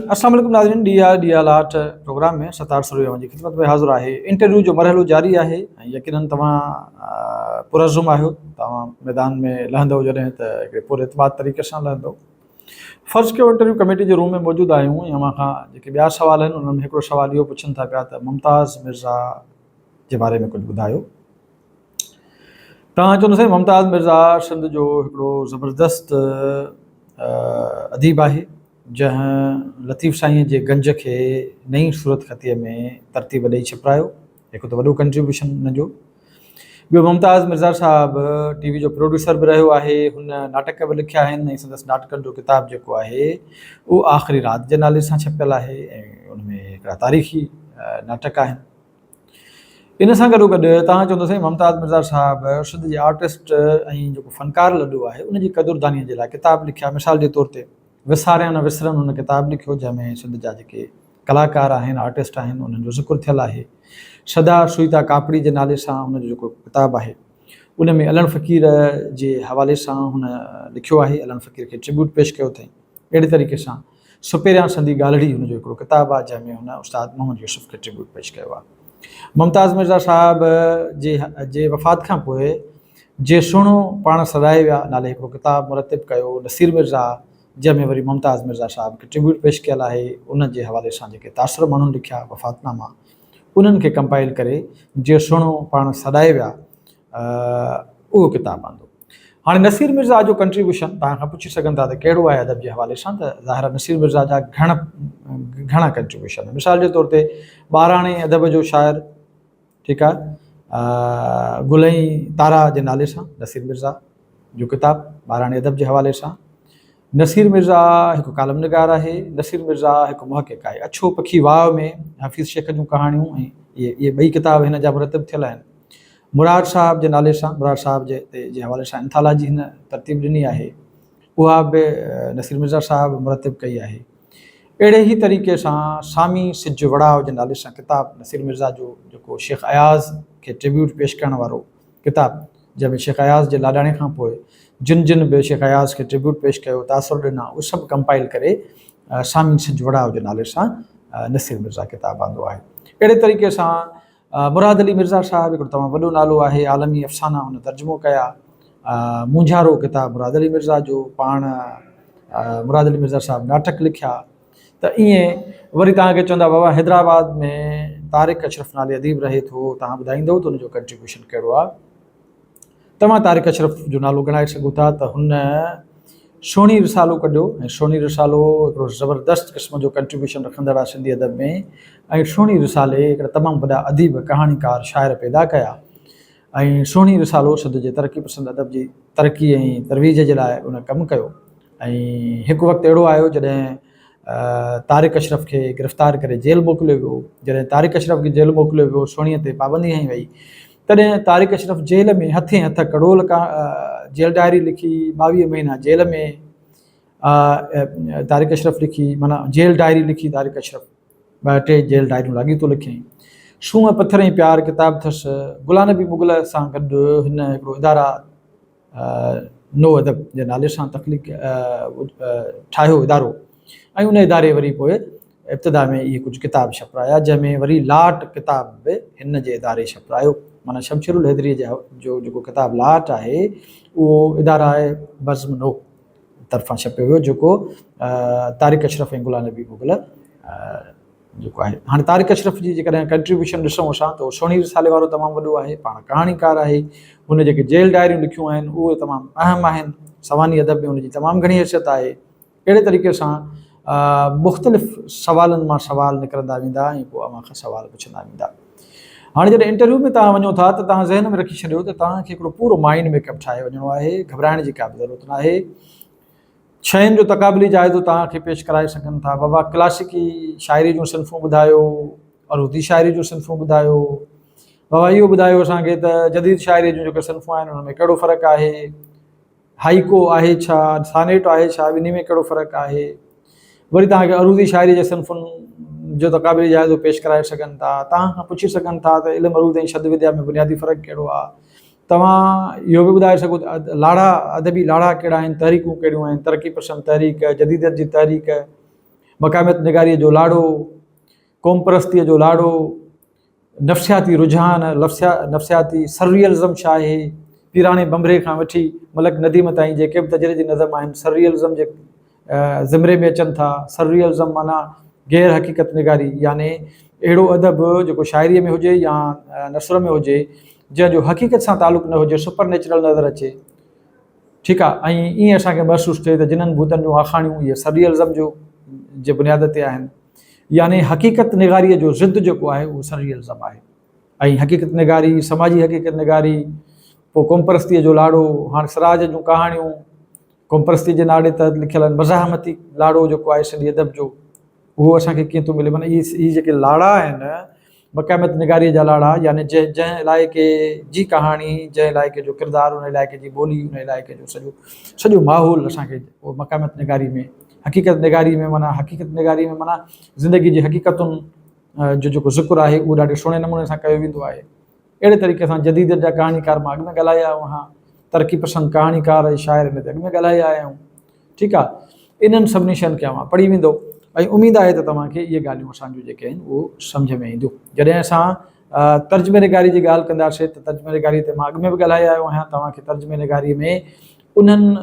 अस्सलाम वालेकुम नाज़रीन, डी आर आर्ट प्रोग्राम में सतार सरूयां जी ख़िदमत में हाज़िर आहे। इंटरव्यू जो मरहलो जारी आहे ऐं यकीनन तव्हां पुरज़ुम आहियो। तव्हां मैदान में लहंदव जॾहिं त हिकिड़े पुरएतमाद तरीक़े सां लहंदव। फ़र्ज़ु कयो इंटरव्यू कमेटी जे रूम में मौजूदु आहियूं ऐं मां खां जेके ॿिया सुवाल आहिनि उन्हनि में हिकिड़ो सुवाल इहो पुछनि था पिया त मुमताज़ मिर्ज़ा जे बारे में कुझु ॿुधायो। तव्हां चवंदो साईं मुमताज़ मिर्ज़ा सिंध जो हिकिड़ो ज़बरदस्त अदीब आहे जंहिं लतीफ़ साईं जे गंज खे नई सूरत ख़तीअ में तरतीब ॾेई छिपरायो। हिकु त वॾो कंट्रीब्यूशन हुन जो। ॿियो मुमताज़ मिर्ज़ा साहिबु टीवी जो प्रोड्यूसर बि रहियो आहे। हुन नाटक बि लिखिया आहिनि ऐं संदसि नाटकनि जो किताबु जेको आहे उहो आख़िरी राति जे नाले सां छपियल आहे ऐं उनमें हिकिड़ा तारीख़ी नाटक आहिनि। इन सां गॾोगॾु तव्हां चवंदो साईं मुमताज़ मिर्ज़ा साहिबु सिंध जे आर्टिस्ट ऐं जेको फ़नकार लॾो आहे उनजी क़दुरदानीअ जे लाइ किताब लिखिया। मिसाल जे तौर ते विसारिया न विसरनि हुन किताबु लिखियो जंहिंमें सिंध जा जेके कलाकार आहिनि आर्टिस्ट आहिनि उन्हनि जो ज़िक्र थियलु आहे। सदा सुईता कापड़ी जे नाले सां हुनजो जेको किताबु आहे उन में अलन फ़क़ीर जे हवाले सां हुन लिखियो आहे। अलन फ़क़ीर खे ट्रिब्यूट पेश कयो अथई। अहिड़े तरीक़े सां सुपेरियां सिंधी ॻाल्हिड़ी हुनजो हिकिड़ो किताबु आहे जंहिंमें हुन उस्ताद मोहम्मद यूसुफ़ खे ट्रिब्यूट पेश कयो आहे। मुमताज़ मिर्ज़ा साहिब जे वफ़ात खां पोइ जे सुहिणो पाण सदाए विया नाले हिकिड़ो किताबु मुरतिब कयो नसीर मिर्ज़ा जंहिंमें वरी मुमताज़ मिर्ज़ा साहिब खे ट्रिब्यूट पेश कयल आहे। उन जे हवाले सां जेके तासिर माण्हुनि लिखिया वफ़ातनामा उन्हनि खे कंपाइल करे जे सुहिणो पाण सदाए विया उहो किताबु आंदो। हाणे नसीर मिर्ज़ा जो कंट्रीब्यूशन तव्हां खां पुछी सघनि था त कहिड़ो आहे अदब जे हवाले सां, त ज़ाहिर नसीर मिर्ज़ा जा घणा कंट्रीब्यूशन। मिसाल जे तौर ते ॿाराणे अदब जो शाइर, ठीकु आहे, गुलई तारा जे नाले सां नसीर मिर्ज़ा जो किताबु ॿाराणे अदब जे हवाले सां। नसीर मिर्ज़ा हिकु कालम निगार आहे। नसीर मिर्ज़ा हिकु मुहक़िक़ आहे। अछो पखी वाव में हफ़ीज़ शेख जूं कहाणियूं ऐं इहे ॿई किताब हिन जा मुरतिब थियल आहिनि। मुराद साहिब जे नाले सां मुराद साहिब जे हवाले सां इंथालाजी हिन तरतीब ॾिनी आहे, उहा बि नसीर मिर्ज़ा साहिबु मुरतिब कई आहे। अहिड़े ई तरीक़े सां सामी सिज वड़ाव जे नाले सां किताबु नसीर मिर्ज़ा जो जेको शेख अयाज़ खे ट्रिब्यूट पेश करण वारो किताबु जंहिंमें शेख अयाज़ जे लाॾाणे खां पोइ जिन बि शेख अयाज़ खे ट्रिब्यूट पेश कयो तासुर ॾिना उहे सभु कंपाइल करे सामी सिज वड़ाव जे नाले सां नसीर मिर्ज़ा किताबु आंदो आहे। अहिड़े तरीक़े सां मुराद अली मिर्ज़ा साहिबु हिकिड़ो तमामु वॾो नालो आहे। आलमी अफ़साना हुन तर्जुमो कया। मुंझारो किताबु मुराद अली मिर्ज़ा जो, पाण मुराद अली मिर्ज़ा साहिबु नाटक लिखिया। त ईअं वरी तव्हांखे चवंदा बाबा हैदराबाद में तारिक अशरफ नाले अदीब रहे थो, तव्हां ॿुधाईंदव त हुनजो कंट्रीब्यूशन कहिड़ो आहे। तव्हां तारिक अशरफ जो नालो ॻणाए सघो था त हुन सोणी रिसालो कढियो ऐं सोणी रिसालो हिकिड़ो ज़बरदस्त क़िस्म जो कंट्रीब्यूशन रखंदड़ आहे सिंधी अदब में। ऐं सोणी रिसाले हिकिड़ा तमामु वॾा अदीब कहाणीकार शाइर पैदा कया ऐं सोणी रिसालो सिंध जे तरक़ी पसंदि अदब जी तरक़ी ऐं तरवीज जे लाइ उन कमु कयो। ऐं हिकु वक़्तु अहिड़ो आयो जॾहिं तारिक अशरफ खे गिरफ़्तार करे जेल मोकिलियो वियो। जॾहिं तारिक अशरफ खे जेल मोकिलियो वियो, सोणीअ ते पाबंदी हई वई, तॾहिं तारिक अशरफ जेल में हथे हथ कड़ोल का जेल डायरी लिखी। 22 महीना जेल में तारिक अशरफ लिखी, माना जेल डायरी लिखी तारिक अशरफ। 2-3 जेल डायरियूं लाॻीतो लिखियईं। सूंहं पथर ऐं प्यार किताबु अथसि। गुलाम नबी मुग़ल सां गॾु हिन हिकिड़ो इदारा नो अदब जे नाले सां तख़लीक़ ठाहियो इदारो ऐं उन इदारे वरी पोइ इब्तिदा में इहे कुझु किताब छपिराया जंहिंमें वरी लाट किताब बि हिन जे इदारे छपिरायो। माना शमशेरुल हैदरी जो जेको किताबु लाट आहे उहो इदारा आहे बज़्म नो तरफ़ां छपियो वियो जेको तारिक अशरफ ऐं गुलाम नबी मुग़ल जेको आहे। हाणे तारिक अशरफ जी जेकॾहिं कंट्रीब्यूशन ॾिसूं असां त सोणी रिसाले वारो तमामु वॾो आहे, पाण कहाणीकार आहे। हुन जेके जेल डायरियूं लिखियूं आहिनि उहे तमामु अहम आहिनि। सवानी अदब में हुनजी तमामु घणी हैसियत आहे। अहिड़े तरीक़े सां मुख़्तलिफ़ सवालनि मां सवाल निकिरंदा वेंदा ऐं पोइ अव्हां खां सवाल पुछंदा वेंदा। हाणे जॾहिं इंटरव्यू में तव्हां वञो था त तव्हां ज़हन में रखी छॾियो त तव्हांखे हिकिड़ो पूरो माइंड मेकअप ठाहे वञिणो आहे। घबराइण जी का बि ज़रूरत न आहे। शयुनि जो तक़ाबली जाइज़ो तव्हांखे पेश कराए सघनि था। बाबा क्लासिकी शाइरी जूं सिन्फ़ूं ॿुधायो, अरूदी शाइरी जूं सिन्फ़ूं ॿुधायो। बाबा इहो ॿुधायो असांखे त जदीद शाइरी जूं जेके सिन्फ़ूं आहिनि उनमें कहिड़ो फ़र्क़ु आहे, हाइको आहे छा, सानेट आहे छा, ॿिन्ही में कहिड़ो फ़र्क़ु आहे। वरी तव्हांखे अरूदी शाइरी जे सिन्फ़ुनि जो तक़ाबली जाइज़ो पेश कराए सघनि था। तव्हां खां पुछी सघनि था त इल्मु अरूद ऐं शद विद्या में बुनियादी फ़र्क़ु कहिड़ो आहे। तव्हां इहो बि ॿुधाए सघो त लाड़ा अदबी लाड़ा कहिड़ा आहिनि, तहरीकूं कहिड़ियूं आहिनि, तरक़ी पसंदि तहरीक, जदीदत जी तहरीक, मक़ामियत निगारीअ जो लाड़ो, क़ौम परस्तीअ जो लाड़ो, नफ़्सियाती रुझान, नफ़्सियाती सर्रियलिज़म छा आहे, पीराणे बम्बरे खां वठी मलक नदीम ताईं जेके बि तजरे जी नज़म आहिनि सर्रियलिज़म जे ज़िमरे में अचनि था। सर्रियलिज़म माना गैर हक़ीक़त निगारी, याने अहिड़ो अदब जेको शाइरीअ में हुजे या नसर में हुजे जंहिंजो हक़ीक़त सां तालुक़ु न हुजे, सुपर नेचुरल नज़र अचे। ठीकु आहे। ऐं ईअं असांखे महसूसु थिए त जिन्हनि भूतनि जूं आखाणियूं इहे सर्रियलिज़म जे बुनियाद ते आहिनि, यानी हक़ीक़त निगारीअ जो ज़िद जेको आहे उहो सर्रियलिज़म आहे। ऐं हक़ीक़त निगारी, समाजी हक़ीक़त निगारी, पोइ क़ौम परस्तीअ जो लाड़ो, हाणे सिराज जूं कहाणियूं क़ौम परस्तीअ जे नाले ते लिखियल आहिनि, मज़ाहमती लाड़ो जेको आहे सिंधी अदब जो, उहो असांखे कीअं थो मिले। माना इहे जेके लाड़ा आहिनि मक़ामियत निगारीअ जा लाड़ा, यानी जंहिं इलाइक़े जी कहाणी, जंहिं इलाइक़े जो किरदारु, उन इलाइक़े जी ॿोली, उन इलाइक़े जो सॼो माहौल असांखे उहो मक़ामियत निगारी में, हक़ीक़त निगारी में माना हक़ीक़त निगारी में माना ज़िंदगी जी हक़ीक़तुनि जो जेको ज़िक्र आहे उहो ॾाढे सुहिणे नमूने सां कयो वेंदो आहे। अहिड़े तरीक़े सां जदीद जा कहाणीकार मां अॻु में ॻाल्हाया हुआ, तरक़ी पसंदि कहाणीकार ऐं शाइर में अॻु में ॻाल्हाया आहियूं। ठीकु आहे। इन्हनि सभिनी शयुनि खे अव्हां पढ़ी वेंदो ऐं उमेदु आहे त तव्हांखे इहे ॻाल्हियूं असांजूं जेके आहिनि उहो सम्झ में ईंदियूं। जॾहिं असां तर्जुमे निगारी जी ॻाल्हि कंदासीं त तर्जुमे निगारी ते मां अॻु में बि ॻाल्हाए आयो आहियां। तव्हांखे तर्जुमे निगारीअ में उन्हनि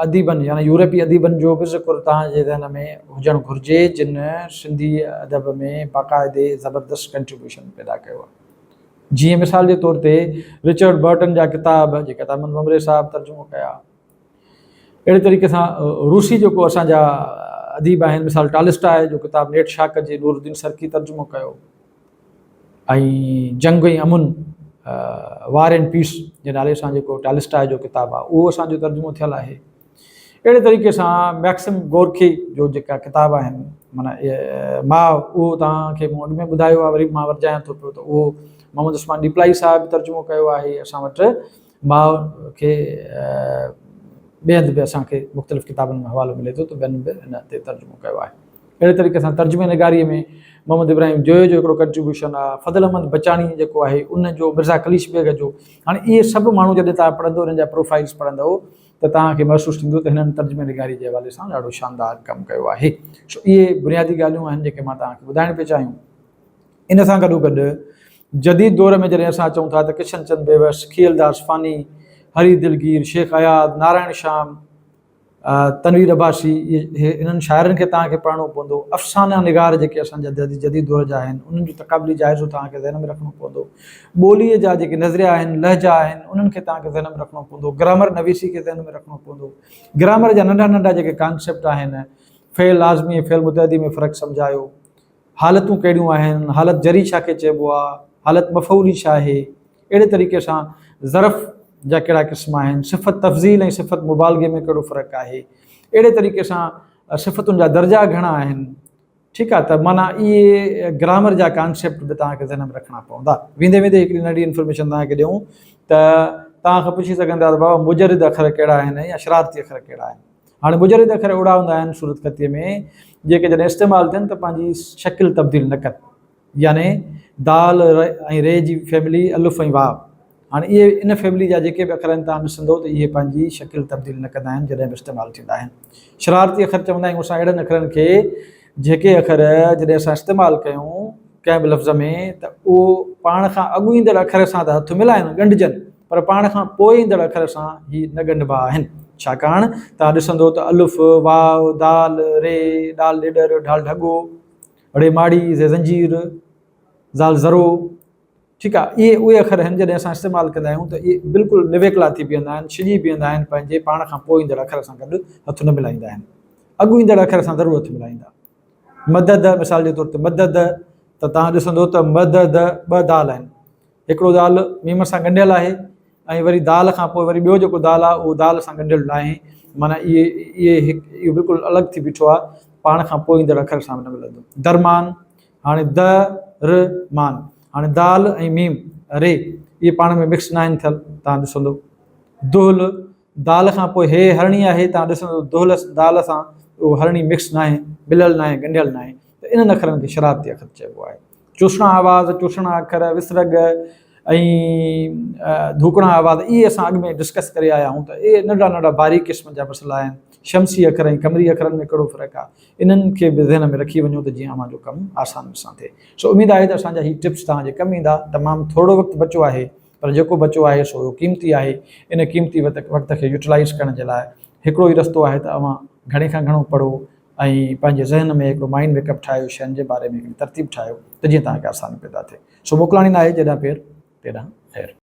अदीबनि यानी यूरोपी अदीबनि जो बि ज़िक्र तव्हांजे ज़हन में हुजणु घुरिजे जिन सिंधी अदब में बाक़ाइदे ज़बरदस्त कंट्रीब्यूशन पैदा कयो आहे। जीअं मिसाल जे तौर ते रिचर्ड बर्टन जा किताब जेके तामन बम्बरे साहिबु तर्जुमो कया। अहिड़े तरीक़े सां रूसी जेको असांजा अदीब आहिनि, मिसाल टॉलस्टॉय जो किताबु नेट शाक जे नूरुद्दीन सरकी तर्जुमो कयो। ऐं जंग ऐं अमुन, वार एंड पीस जे नाले सां जेको टॉलस्टॉय जो किताबु आहे उहो असांजो तर्जुमो थियलु आहे। अहिड़े तरीक़े सां मैक्सिम गोरकी जो जेका किताब आहिनि, माना मां उहो तव्हांखे मूं अॻु में ॿुधायो आहे, वरी मां वरजायां थो पियो त उहो मोहम्मद उस्मान डिपलाई साहिबु तर्जुमो कयो आहे। असां वटि माउ खे ॿिए हंधि बि असांखे मुख़्तलिफ़ किताबनि में हवालो मिले थो त ॿियनि बि हिन ते तर्जुमो कयो आहे। अहिड़े तरीक़े सां तर्जुमे निगारीअ में मोहम्मद इब्राहिम जोयो जो हिकिड़ो कंट्रीब्यूशन आहे, फज़ल अहमद बचाणी जेको आहे उनजो, मिर्ज़ा खलीश बेग जो। हाणे इहे सभु माण्हू जॾहिं तव्हां पढ़ंदो, हिननि जा प्रोफाइल्स पढ़ंदव त तव्हांखे महसूसु थींदो त हिननि तर्जुमे निगारी जे हवाले सां ॾाढो शानदार कमु कयो आहे। इहे बुनियादी ॻाल्हियूं आहिनि जेके मां तव्हांखे ॿुधाइण पिया चाहियूं। इन सां गॾोगॾु जदीद दौर में जॾहिं असां चऊं था त किशन चंद बेवस, खीलदास फ़ानी, हरी दिलगीर, शेख अयाद, नारायण श्याम, तनवीर अब्बासी, इन्हनि शाइरनि खे तव्हांखे पढ़णो पवंदो। अफ़साना निगार जेके असांजा जदीद दौर जा आहिनि उन्हनि जो तक़ाबली जाइज़ो तव्हांखे ज़हन में रखणो पवंदो। ॿोलीअ जा जेके नज़रिया आहिनि, लहजा आहिनि, उन्हनि खे तव्हांखे ज़हन में रखणो पवंदो। ग्रामर नवीसी खे ज़हन में रखणो पवंदो। ग्रामर जा नंढा नंढा जेके कॉन्सेप्ट आहिनि, फ़ेल लाज़मी ऐं फ़ेल मुतअदी में फ़र्क़ु सम्झायो, हालतूं कहिड़ियूं आहिनि, हालत जरी छा खे चइबो आहे, हालत मफ़ऊली छा आहे, अहिड़े तरीक़े सां ज़रफ़ जा कहिड़ा क़िस्म आहिनि, सिफ़त तफ़ज़ील ऐं सिफ़त मुबालगे में कहिड़ो फ़र्क़ु आहे, अहिड़े तरीक़े सां सिफ़तुनि जा दर्जा घणा आहिनि। ठीकु आहे। त माना इहे ग्रामर जा कॉन्सेप्ट बि तव्हांखे ज़हन में रखणा पवंदा। वेंदे वेंदे हिकिड़ी नंढी इंफॉर्मेशन तव्हांखे ॾियूं त तव्हांखां पुछी सघंदा त बाबा मुजरिद अख़र कहिड़ा आहिनि या शरारती अख़र कहिड़ा आहिनि। हाणे मुजरिद अख़र अहिड़ा हूंदा आहिनि सूरत ख़तीअ में जेके जॾहिं इस्तेमालु थियनि त पंहिंजी शकिल तब्दील न कनि, याने दाल ऐं रे जी फैमिली, अलिफ़ ऐं वाव। हाणे इहे इन फैमिली जा जेके बि अख़र आहिनि तव्हां ॾिसंदो त इहे पंहिंजी शकिल तब्दील न कंदा आहिनि जॾहिं बि इस्तेमालु थींदा आहिनि। शरारती अख़र चवंदा आहियूं असां अहिड़नि अख़रनि खे जेके अख़र जॾहिं असां इस्तेमालु कयूं कंहिं बि लफ़्ज़ में त उहो पाण खां अॻु ईंदड़ अख़र सां त हथु मिलाइनि, ॻंढिजनि, पर पाण खां पोइ ईंदड़ अख़र सां ही न ॻंढिबा आहिनि। छाकाणि तव्हां ॾिसंदो त अलिफ़, वाव, दाल, रे, दाल ॾेॾर, ढाल ढगो, रे माड़ी, ज़े ज़ंजीर, ज़ाल ज़रो। ठीकु आहे। इहे उहे अख़र आहिनि जॾहिं असां इस्तेमालु कंदा आहियूं त इहे बिल्कुलु निवेकला थी बीहंदा आहिनि, छिॼी बीहंदा आहिनि, पंहिंजे पाण खां पोइ ईंदड़ अख़र सां गॾु हथु न मिलाईंदा आहिनि, अॻु ईंदड़ अख़र सां ज़रूरु हथु मिलाईंदा। मदद, मिसाल जे तौर ते मदद, त तव्हां ॾिसंदो त मदद ॿ दाल आहिनि, हिकिड़ो दाल मीम सां ॻंढियल आहे ऐं वरी दाल खां पोइ वरी ॿियो जेको दाल आहे उहो दाल सां ॻंढियल न आहे। माना इहो बिल्कुलु अलॻि थी बीठो आहे, पाण खां पोइ ईंदड़ अख़र सां न मिलंदो। दरमान, हाणे द र मान, हाणे दाल ऐं मीम रे इहे पाण में मिक्स न आहिनि थियल, तव्हां ॾिसंदो। दुहल, दाल खां पोइ हे हरणी आहे, तव्हां ॾिसंदो दुहल दाल सां उहो हरणी मिक्स न आहे, मिलियल न आहे, ॻंढियल न आहे, त इन्हनि अख़रनि खे शरारती अख़र चइबो आहे। चूषणा आवाज़, चूषणा अख़र, विसरग, ऐं धूकड़ा आवाज़ इहे असां अॻु में डिस्कस करे आया आहियूं त इहे नंढा नंढा बारीक़ क़िस्म जा मसइला आहिनि। शमसी अखर ऐं कमरी अखरनि में कहिड़ो फ़र्क़ु आहे, इन्हनि खे बि ज़हन में रखी वञो त जीअं अव्हांजो कमु आसानी सां थिए। सो उमेदु आहे त असांजा हीअ टिप्स तव्हांजे कमु ईंदा। तमामु थोरो वक़्तु बचो आहे, पर जेको बचो आहे सो क़ीमती आहे। इन क़ीमती वक़्त खे यूटिलाइज़ करण जे लाइ हिकिड़ो ई रस्तो आहे त अव्हां घणे खां घणो पढ़ो ऐं पंहिंजे ज़हन में हिकिड़ो माइंड मेकअप ठाहियो, शयुनि जे बारे में हिकिड़ी तरतीब ठाहियो त जीअं तव्हांखे आसानी पैदा थिए। सो मोकिलाणी न आहे, जेॾां पेर तेॾां ख़ैरु।